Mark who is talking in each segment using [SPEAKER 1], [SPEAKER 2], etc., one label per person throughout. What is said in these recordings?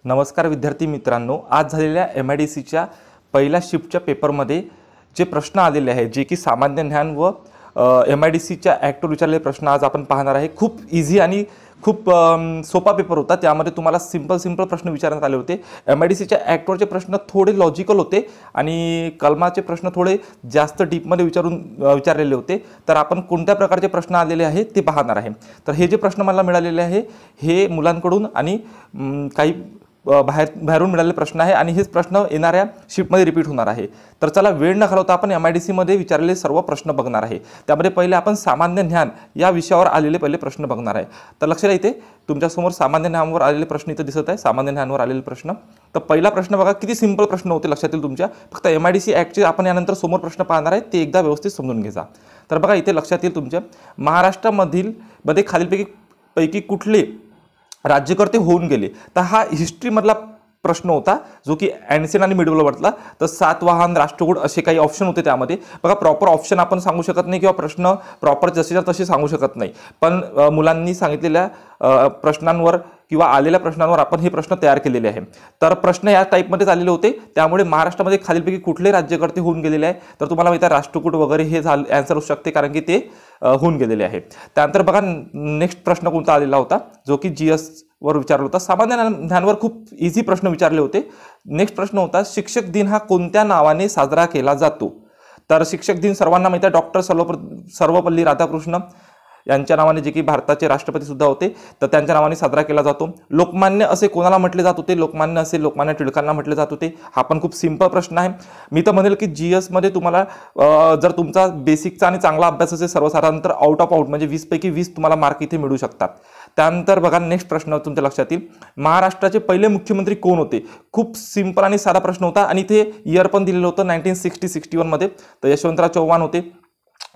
[SPEAKER 1] नमस्कार विद्यार्थी मित्रांनो, आज झालेल्या MIDCच्या पहिल्या शिफ्टच्या पेपरमध्ये जे प्रश्न आलेले आहेत जे की सामान्य ज्ञान व MIDCच्या ॲक्टवर विचारलेले प्रश्न आज आपण पाहणार आहे। खूप इझी आणि खूप सोपा पेपर होता। त्यामध्ये तुम्हाला सिंपल प्रश्न विचारण्यात आले होते। MIDCच्या ॲक्टवरचे प्रश्न थोडे लॉजिकल होते आणि कलमाचे प्रश्न थोडे जास्त डीपमध्ये विचारलेले होते। तर आपण कोणत्या प्रकारचे प्रश्न आलेले आहेत ते पाहणार आहे। तर हे जे प्रश्न मला मिळालेले आहे हे मुलांकडून आणि काही बाहेरून मिळालेले प्रश्न आहे आणि हेच प्रश्न येणाऱ्या शिफ्टमध्ये रिपीट होणार आहे। तर चला वेळ न घालवता आपण MIDC मध्ये विचारलेले सर्व प्रश्न बघणार आहे। त्यामध्ये पहिले आपण सामान्य ज्ञान या विषयावर आलेले पहिले प्रश्न बघणार आहे। तर लक्षात येते तुमच्या समोर सामान्य ज्ञानावर आलेले प्रश्न इथे दिसत आहे। सामान्य ज्ञानावर आलेले प्रश्न, तर पहिला प्रश्न बघा, किती सिंपल प्रश्न होते लक्षात येईल तुमच्या। फक्त MIDC ॲक्टचे आपण यानंतर समोर प्रश्न पाहणार आहे, ते एकदा व्यवस्थित समजून घ्या। तर बघा इथे लक्षात येईल तुमच्या, महाराष्ट्रामध्ये खालीलपैकी कुठले राज्यकर्ते होऊन गेले। तर हा हिस्ट्रीमधला प्रश्न होता जो की एन्शियंट आणि मिडल वर्ल्डला। तर सातवाहन, राष्ट्रकूट असे काही ऑप्शन होते त्यामध्ये। बघा प्रॉपर ऑप्शन आपण सांगू शकत नाही किंवा प्रश्न प्रॉपर जसेच्या तसे सांगू शकत नाही, पण मुलांनी सांगितलेल्या प्रश्नांवर किंवा आलेल्या प्रश्नांवर आपण हे प्रश्न तयार केलेले आहे। तर प्रश्न या टाईपमध्येच आलेले होते, त्यामुळे महाराष्ट्रामध्ये खालीलपैकी कुठले राज्यकर्ते होऊन गेलेले आहे। तर तुम्हाला माहिती आहे राष्ट्रकूट वगैरे हे आन्सर होऊ शकते, कारण की ते होऊन गेलेले आहे। त्यानंतर बघा नेक्स्ट प्रश्न कोणता आलेला होता जो की GS वर विचारला होता। सामान्य ज्ञानवर खूप इझी प्रश्न विचारले होते। नेक्स्ट प्रश्न होता, शिक्षक दिन हा कोणत्या नावाने साजरा केला जातो। तर शिक्षक दिन सर्वांना माहिती आहे, डॉक्टर सर्वपल्ली राधाकृष्ण यांच्या नावाने, जे की भारताचे राष्ट्रपती सुद्धा होते, तर त्यांच्या नावाने साजरा केला जातो। लोकमान्य असे कोणाला म्हटले जात होते। लोकमान्य असे लोकमान्य टिळकांना म्हटले जात होते। हा पण खूप सिंपल प्रश्न आहे। मी तर म्हणेल की GS मध्ये तुम्हाला जर तुमचा बेसिकचा आणि चांगला अभ्यास असेल सर्वसाधारण, तर आउट ऑफ आउट म्हणजे 20 पैकी 20 तुम्हाला मार्क इथे मिळू शकतात। त्यानंतर बघा नेक्स्ट प्रश्न तुमच्या लक्षात येईल, महाराष्ट्राचे पहिले मुख्यमंत्री कोण होते। खूप सिंपल आणि साधा प्रश्न होता आणि इथे इयर पण दिलेलं होतं 1960-61 मध्ये। तर यशवंतराव चव्हाण होते।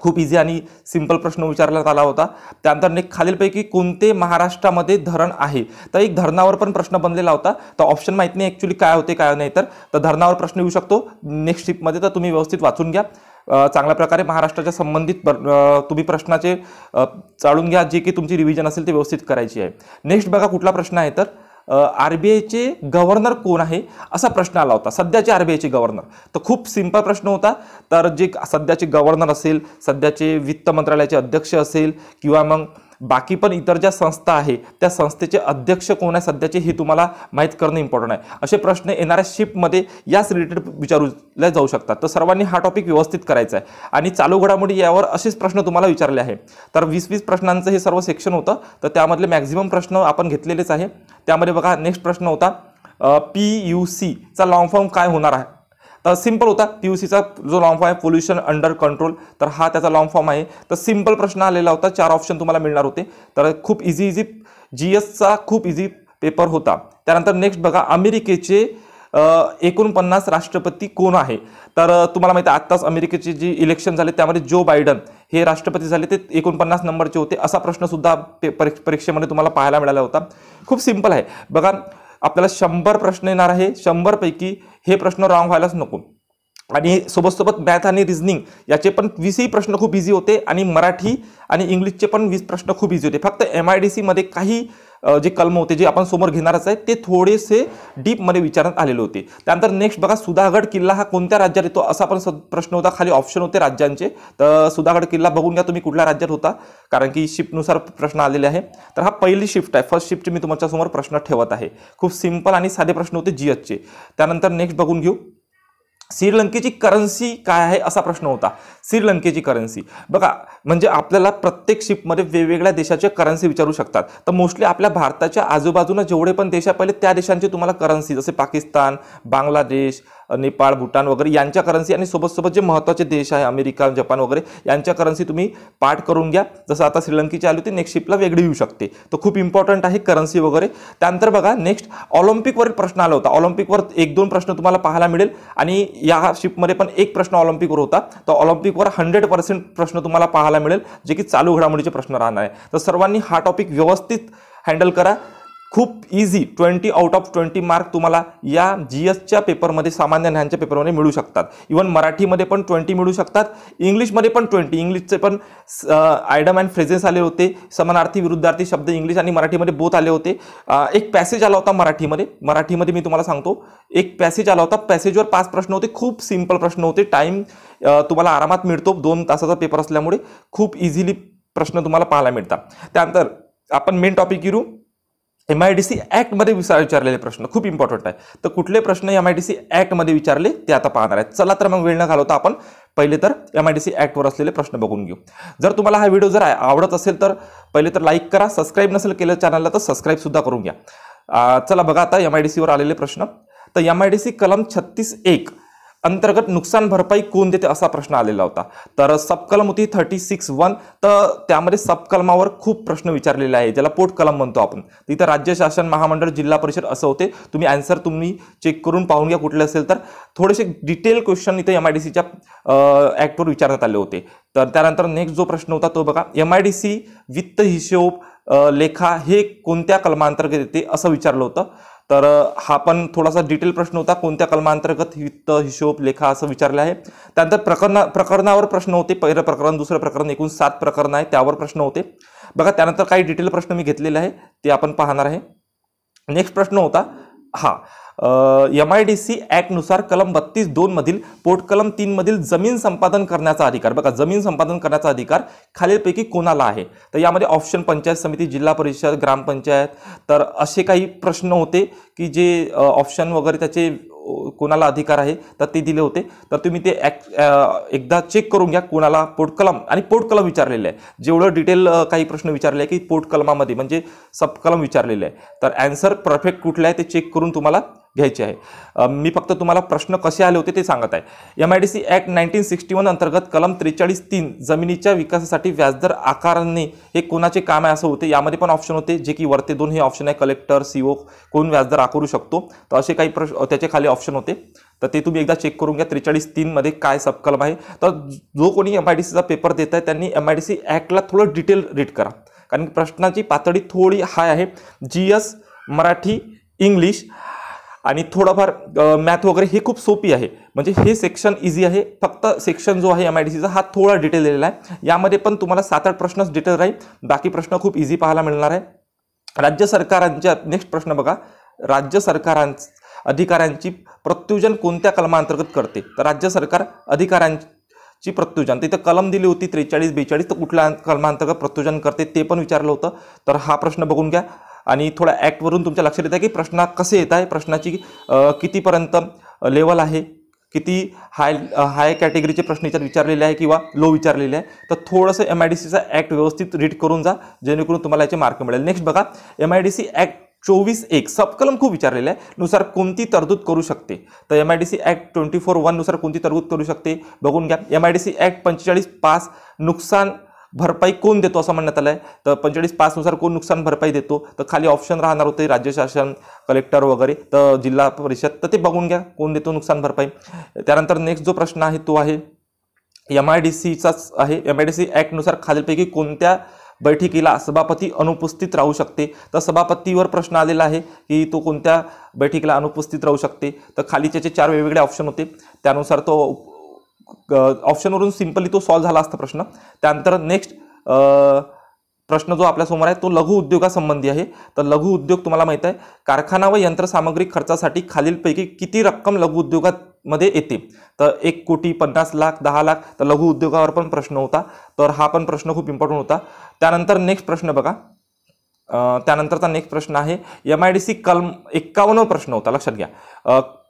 [SPEAKER 1] खूप इझी आणि सिंपल प्रश्न विचारण्यात आला होता। त्यानंतर खालीलपैकी कोणते महाराष्ट्रामध्ये धरण आहे। तर एक धरणावर पण प्रश्न बनलेला होता। तर ऑप्शन माहित नाही ॲक्च्युली काय होते काय नाही, तर धरणावर प्रश्न येऊ शकतो नेक्स्ट शिफ्टमध्ये। तर तुम्ही व्यवस्थित वाचून घ्या, चांगल्या प्रकारे महाराष्ट्राच्या संबंधित तुम्ही प्रश्नाचे चाळून घ्या, जे की तुमची रिव्हिजन असेल ते व्यवस्थित करायची आहे। नेक्स्ट बघा कुठला प्रश्न आहे, तर RBIचे गव्हर्नर कोण आहे असा प्रश्न आला होता। सध्याचे RBIचे गव्हर्नर, तर खूप सिंपल प्रश्न होता। तर जे सध्याचे गव्हर्नर असेल, सध्याचे वित्त मंत्रालयाचे अध्यक्ष असेल किंवा मग बाकी पण इतर ज्या संस्था आहे त्या संस्थेचे अध्यक्ष कोण आहे सध्याचे, हे तुम्हाला माहीत करणं इम्पॉर्टंट आहे। असे प्रश्न येणाऱ्या शिफ्टमध्ये याच रिलेटेड विचारले जाऊ शकतात। तर सर्वांनी हा टॉपिक व्यवस्थित करायचा आहे आणि चालू घडामोडी यावर असेच प्रश्न तुम्हाला विचारले आहे। तर 20-20 प्रश्नांचं हे सर्व सेक्शन होतं, तर त्यामधले मॅक्झिमम प्रश्न आपण घेतलेलेच आहे। त्यामध्ये बघा नेक्स्ट प्रश्न होता, PUC चा लॉंग फॉर्म काय होणार आहे। तर सिंपल होता, PUCचा जो लॉंग फॉर्म आहे पोल्युशन अंडर कंट्रोल, तर हा त्याचा लॉंग फॉर्म आहे। तर सिंपल प्रश्न आलेला होता, 4 ऑप्शन तुम्हाला मिळणार होते। तर खूप इझी GSचा खूप इझी पेपर होता। त्यानंतर नेक्स्ट बघा, अमेरिकेचे 49 राष्ट्रपती कोण आहे। तर तुम्हाला माहिती आहे आत्ताच अमेरिकेचे जे इलेक्शन झाले त्यामध्ये जो बायडन हे राष्ट्रपती झाले, ते 49 नंबरचे होते। असा प्रश्न सुद्धा परीक्षेमध्ये तुम्हाला पाहायला मिळाला होता। खूप सिंपल आहे बघा, आपल्याला 100 प्रश्न येणार आहे, 100 पैकी हे प्रश्न रॉंग व्हायलाच नको। आणि सोबत मॅथ आणि रिझनिंग याचे पण 20 प्रश्न खूप इझी होते आणि मराठी आणि इंग्लिशचे पण 20 प्रश्न खूप इझी होते। फक्त MIDC मध्ये काही जे कलम होते जे आपण समोर घेणारच आहे ते थोडेसे डीपमध्ये विचारण्यात आलेले होते। त्यानंतर नेक्स्ट बघा, सुधागड किल्ला हा कोणत्या राज्यात येतो असा पण प्रश्न होता। खाली ऑप्शन होते राज्यांचे, तर सुधागड किल्ला बघून घ्या तुम्ही कुठल्या राज्यात होता, कारण की शिफ्टनुसार प्रश्न आलेले आहे। तर हा पहिली शिफ्ट आहे, फर्स्ट शिफ्टचे मी तुमच्या समोर प्रश्न ठेवत आहे। खूप सिंपल आणि साधे प्रश्न होते GSचे। त्यानंतर नेक्स्ट बघून घेऊ, श्रीलंकेची करन्सी काय आहे असा प्रश्न होता। श्रीलंकेची करन्सी बघा, म्हणजे आपल्याला प्रत्येक शिफ्टमध्ये वेगवेगळ्या देशाचे करन्सी विचारू शकतात। तर मोस्टली आपल्या भारताच्या आजूबाजूला जेवढे पण देश आहे पहिले त्या देशांचे तुम्हाला करन्सी, जसे पाकिस्तान, बांगलादेश, नेपाळ, भूटान वगैरे यांच्या करन्सी आणि सोबत जे महत्त्वाचे देश आहे अमेरिका, जपान वगैरे यांच्या करन्सी तुम्ही पाठ करून घ्या। जसं आता श्रीलंकेची आली होती, नेक्स्ट शिफ्टला वेगळी येऊ शकते। तर खूप इम्पॉर्टंट आहे करन्सी वगैरे। त्यानंतर बघा नेक्स्ट ऑलिम्पिकवरील प्रश्न आला होता। ऑलिम्पिकवर 1-2 प्रश्न तुम्हाला पाहायला मिळेल आणि या शिफ्टमध्ये पण एक प्रश्न ऑलिम्पिकवर होता। तर ऑलिम्पिकवर 100% प्रश्न तुम्हाला पाहायला मिळेल, जे की चालू घडामोडीचे प्रश्न राहणार आहे। तर सर्वांनी हा टॉपिक व्यवस्थित हँडल करा। खूप इझी 20 आउट ऑफ 20 मार्क तुम्हाला या GSच्या पेपरमध्ये, सामान्य ज्ञानच्या पेपरमध्ये मिळू शकतात. इव्हन मराठीमध्ये पण 20 मिळू शकतात, इंग्लिशमध्ये पण 20. इंग्लिशचे पण आयडम अँड फ्रेजेस आले होते, समानार्थी विरुद्धार्थी शब्द इंग्लिश आणि मराठीमध्ये बोथ आले होते. एक पॅसेज आला होता मराठीमध्ये मी तुम्हाला सांगतो, एक पॅसेज आला होता. पॅसेजवर 5 प्रश्न होते, खूप सिंपल प्रश्न होते. टाईम तुम्हाला आरामात मिळतो, 2 तासाचा पेपर असल्यामुळे खूप इझिली प्रश्न तुम्हाला पाहायला मिळतात. त्यानंतर आपण मेन टॉपिक येऊ. MIDC ॲक्टमध्ये विचारलेले प्रश्न खूप इम्पॉर्टंट आहे. तर कुठले प्रश्न MIDC ॲक्टमध्ये विचारले ते आता पाहणार आहेत. चला तर मग वेळ न घालवता आपण पहिले तर MIDC ॲक्टवर असलेले प्रश्न बघून घेऊ. जर तुम्हाला हा व्हिडिओ जर आवडत असेल तर पहिले तर लाईक करा, सबस्क्राईब नसेल केलं चॅनलला तर सबस्क्राईब सुद्धा करून घ्या. चला बघा आता MIDCवर आलेले प्रश्न. तर MIDC कलम 36(1) अंतर्गत नुकसान भरपाई कोण देते असा प्रश्न आलेला होता. तर सबकलम होती 36(1). तर त्यामध्ये सबकलमावर खूप प्रश्न विचारलेले आहे, ज्याला पोट कलम म्हणतो आपण. तिथं राज्य शासन, महामंडळ, जिल्हा परिषद असं होते. तुम्ही आन्सर चेक करून पाहून घ्या कुठले असेल तर. थोडेसे डिटेल क्वेश्चन इथे MIDCच्या ॲक्टवर विचारण्यात आले होते. तर त्यानंतर नेक्स्ट जो प्रश्न होता तो बघा, MIDC वित्त हिशोब लेखा हे कोणत्या कलमांतर्गत येते असं विचारलं होतं. तर हा पण थोडासा डिटेल प्रश्न होता, कोणत्या कलमांतर्गत वित्त हिशोब लेखा असं विचारलं आहे. त्यानंतर प्रकरणावर प्रश्न होते, पहिलं प्रकरण, दुसरं प्रकरण, एकूण 7 प्रकरण आहे, त्यावर प्रश्न होते बघा. त्यानंतर काही डिटेल प्रश्न मी घेतलेले आहे ते आपण पाहणार आहे. नेक्स्ट प्रश्न होता MIDC ॲक्टनुसार कलम 32(2) मधील पोट कलम 3 मधील जमीन संपादन करण्याचा अधिकार. बघा, जमीन संपादन करण्याचा अधिकार खालीलपैकी कोणाला आहे. तर यामध्ये ऑप्शन पंचायत समिती, जिल्हा परिषद, ग्रामपंचायत. तर असे काही प्रश्न होते की जे ऑप्शन वगैरे त्याचे कोणाला अधिकार आहे तर ते दिले होते. तर तुम्ही ते एकदा चेक करून घ्या कोणाला पोटकलम आणि पोटकलम विचारलेले आहे. जेवढं डिटेल काही प्रश्न विचारले आहे की पोटकलमामध्ये म्हणजे सबकलम विचारलेले आहे. तर ॲन्सर परफेक्ट कुठलं आहे ते चेक करून तुम्हाला घ्यायचे आहे. मी फक्त तुम्हाला प्रश्न कसे आले होते ते सांगत आहे. MIDC ॲक्ट 1961 अंतर्गत कलम 43(3) जमिनीच्या विकासासाठी व्याजदर आकारणे हे कोणाचे काम आहे असं होते. यामध्ये पण ऑप्शन होते जे की वरते 2 हे ऑप्शन आहे, कलेक्टर, CO कोण व्याजदर आकारू शकतो. तर असे काही प्रश्न त्याचे खाली ऑप्शन होते. तर ते तुम्ही एकदा चेक करून घ्या 43(3) मध्ये काय सबकलम आहे. तर जो कोणी MIDCचा पेपर देत आहे त्यांनी MIDC ॲक्टला थोडं डिटेल रीड करा, कारण प्रश्नाची पातळी थोडी हाय आहे. GS, मराठी, इंग्लिश आणि थोडंफार मॅथ वगैरे हे खूप सोपी आहे. म्हणजे हे सेक्शन इझी आहे. फक्त सेक्शन जो आहे MIDCचा हा थोडा डिटेल दिलेला आहे. यामध्ये पण तुम्हाला 7-8 प्रश्नच डिटेल राहील, बाकी प्रश्न खूप इझी पाहायला मिळणार आहे. राज्य सरकारांच्या नेक्स्ट प्रश्न बघा, राज्य अधिकाऱ्यांची प्रत्युजन कोणत्या कलमांतर्गत करते. तर राज्य सरकार अधिकाऱ्यांची प्रत्युजन, तिथं कलम दिली होती 43-42, तर कुठल्या कलमांतर्गत प्रत्युजन करते ते पण विचारलं होतं. तर हा प्रश्न बघून घ्या आणि थोडा ॲक्टवरून तुमच्या लक्षात येतं की प्रश्न कसे येत आहे, प्रश्नाची कितीपर्यंत लेवल आहे, किती हाय कॅटेगरीचे प्रश्न याच्यात विचारलेले आहे किंवा लो विचारलेले आहे. तर थोडंसं MIDCचा ॲक्ट व्यवस्थित रीड करून जा, जेणेकरून तुम्हाला याचे मार्क मिळेल. नेक्स्ट बघा, MIDC ॲक्ट 24(1) सबकलम खूप विचारलेले आहे, नुसार कोणती तरतूद करू शकते. तर MIDC ॲक्ट 24(1) नुसार कोणती तरतूद करू शकते बघून घ्या. MIDC ॲक्ट 45(5) नुकसान भरपाई कोण देतो असं म्हणण्यात आलं आहे. तर 45(5) नुसार कोण नुकसान भरपाई देतो. तर खाली ऑप्शन राहणार होते राज्य शासन, कलेक्टर वगैरे, तर जिल्हा परिषद. तर ते बघून घ्या कोण देतो नुकसान भरपाई. त्यानंतर नेक्स्ट जो प्रश्न आहे तो आहे MIDCचाच आहे. MIDC ॲक्टनुसार खालीलपैकी कोणत्या बैठकीला सभापती अनुपस्थित राहू शकते. तर सभापतीवर प्रश्न आलेला आहे की तो कोणत्या बैठकीला अनुपस्थित राहू शकते. तर खाली त्याचे 4 वेगवेगळे ऑप्शन होते, त्यानुसार तो ऑप्शनवरून सिंपली तो सॉल्व्ह झाला असता प्रश्न. त्यानंतर नेक्स्ट प्रश्न जो आपल्यासमोर आहे तो लघु उद्योगासंबंधी आहे. तर लघु उद्योग तुम्हाला माहिती आहे, कारखाना व यंत्रसामग्री खर्चासाठी खालीलपैकी किती रक्कम लघु उद्योगामध्ये येते. तर 1 कोटी, 50 लाख, 10 लाख. तर लघु उद्योगावर पण प्रश्न होता, तर हा पण प्रश्न खूप इम्पॉर्टंट होता. त्यानंतर नेक्स्ट प्रश्न बघा, त्यानंतरचा नेक्स्ट प्रश्न आहे MIDC कलम 51 प्रश्न होता, लक्षात घ्या.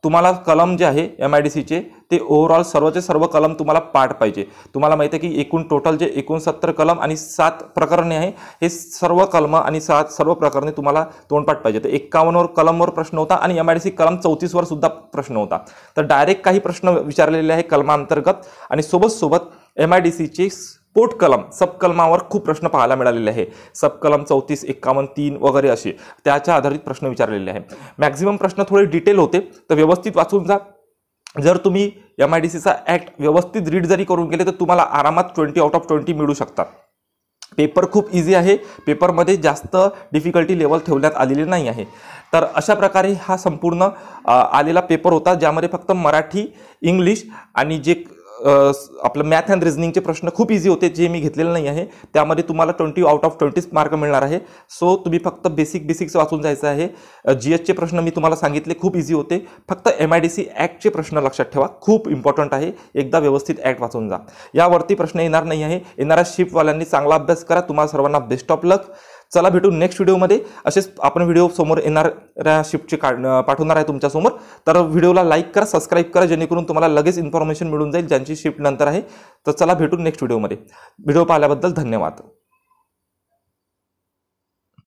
[SPEAKER 1] तुम्हाला कलम जे आहे MIDCचे ते ओव्हरऑल सर्वचे सर्व कलम तुम्हाला पाठ पाहिजे. तुम्हाला माहिती आहे की एकूण टोटल जे 69 कलम आणि 7 प्रकरणे आहे, हे सर्व कलम आणि सर्व प्रकरणे तुम्हाला तोंडपाठ पाहिजे. तर 51 कलमवर प्रश्न होता आणि MIDC कलम 34 सुद्धा प्रश्न होता. तर डायरेक्ट काही प्रश्न विचारलेले आहे कलमांतर्गत आणि सोबत MIDCचे पोट कलम सबकलमावर खूप प्रश्न पाहायला मिळालेले आहे. सबकलम 34, 51, 3 वगैरे असे त्याच्या आधारित प्रश्न विचारलेले आहे. मॅक्झिमम प्रश्न थोडे डिटेल होते, तर व्यवस्थित वाचून जा. जर तुम्ही MIDCचा ॲक्ट व्यवस्थित रीड जरी करून गेले तर तुम्हाला आरामात 20 आउट ऑफ 20 मिळू शकतात. पेपर खूप इझी आहे, पेपरमध्ये जास्त डिफिकल्टी लेवल ठेवण्यात आलेली नाही आहे. तर अशा प्रकारे हा संपूर्ण आलेला पेपर होता, ज्यामध्ये फक्त मराठी, इंग्लिश आणि जे आपलं मॅथ अँड रिझनिंगचे प्रश्न खूप इझी होते, जे मी घेतलेले नाही आहे. त्यामध्ये तुम्हाला 20 आउट ऑफ 20 मार्क मिळणार आहे. सो तुम्ही फक्त बेसिक्स वाचून जायचं आहे. GSचे प्रश्न मी तुम्हाला सांगितले खूप इझी होते. फक्त MIDC ॲक्टचे प्रश्न लक्षात ठेवा, खूप इम्पॉर्टंट आहे. एकदा व्यवस्थित ॲक्ट वाचून जा. यावरती प्रश्न येणार नाही आहे. येणाऱ्या शिफ्टवाल्यांनी चांगला अभ्यास करा. तुम्हाला सर्वांना बेस्ट ऑफ लक. चला भेटू नेक्स्ट व्हिडिओमध्ये. असेच आपण व्हिडिओ समोर येणाऱ्या शिफ्टचे पाठवणार आहे तुमच्यासमोर. तर व्हिडिओला लाईक करा, सबस्क्राईब करा, जेणेकरून तुम्हाला लगेच इन्फॉर्मेशन मिळून जाईल ज्यांची शिफ्ट नंतर आहे. तर चला भेटू नेक्स्ट व्हिडिओमध्ये. व्हिडिओ पाहिल्याबद्दल धन्यवाद.